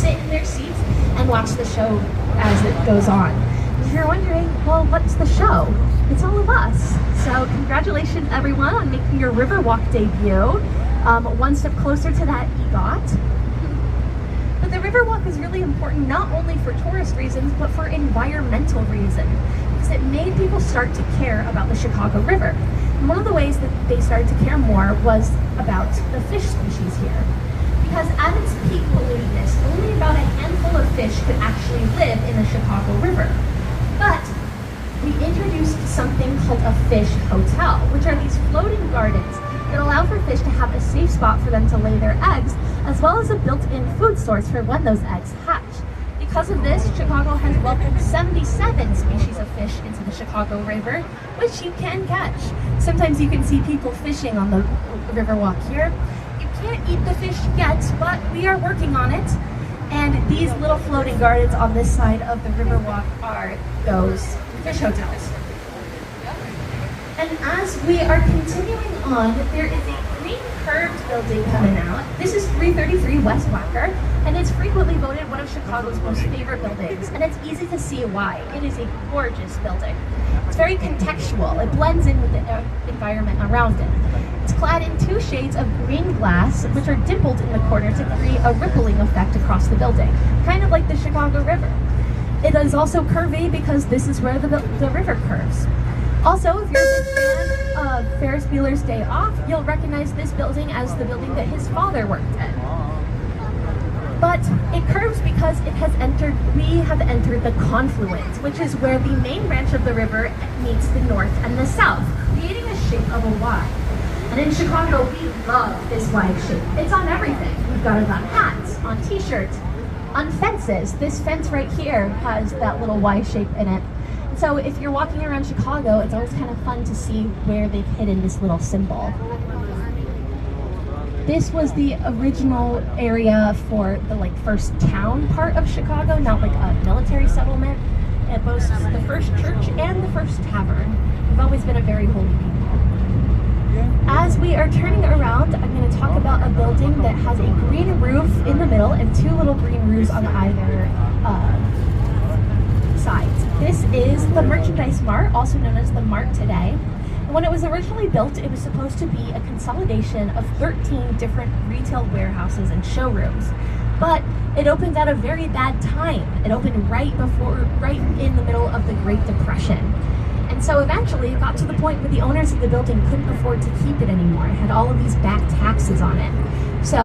sit in their seats and watch the show as it goes on. If you're wondering, well, what's the show? It's all of us. So congratulations everyone on making your Riverwalk debut. One step closer to that EGOT. But the Riverwalk is really important not only for tourist reasons, but for environmental reasons, because it made people start to care about the Chicago River. And one of the ways that they started to care more was about the fish species here. Because at its peak pollutedness, only about a handful of fish could actually live in the Chicago River. But we introduced something called a fish hotel, which are these floating gardens that allow for fish to have a safe spot for them to lay their eggs, as well as a built-in food source for when those eggs hatch. Because of this, Chicago has welcomed 77 species of fish into the Chicago River, which you can catch. Sometimes you can see people fishing on the Riverwalk here. You can't eat the fish yet, but we are working on it. And these little floating gardens on this side of the Riverwalk are those fish hotels. And as we are continuing on, there is a green curved building coming out. This is 333 West Wacker, and it's frequently voted one of Chicago's most favorite buildings. And it's easy to see why. It is a gorgeous building. It's very contextual. It blends in with the environment around it. It's clad in two shades of green glass, which are dimpled in the corner to create a rippling effect across the building, kind of like the Chicago River. It is also curvy because this is where the river curves. Also, if you're a big fan of Ferris Bueller's Day Off, you'll recognize this building as the building that his father worked in. But it curves because we have entered the confluence, which is where the main branch of the river meets the north and the south, creating a shape of a Y. And in Chicago, we love this Y shape. It's on everything. We've got it on hats, on t-shirts, on fences. This fence right here has that little Y shape in it. So if you're walking around Chicago, it's always kind of fun to see where they've hidden this little symbol. This was the original area for the first town part of Chicago, not like a military settlement. It boasts the first church and the first tavern. We've always been a very holy people. As we are turning around, I'm going to talk about a building that has a green roof in the middle and two little green roofs on either sides. This is the Merchandise Mart, also known as the Mart today. And when it was originally built, it was supposed to be a consolidation of 13 different retail warehouses and showrooms. But it opened at a very bad time. It opened right in the middle of the Great Depression. And so eventually it got to the point where the owners of the building couldn't afford to keep it anymore. It had all of these back taxes on it.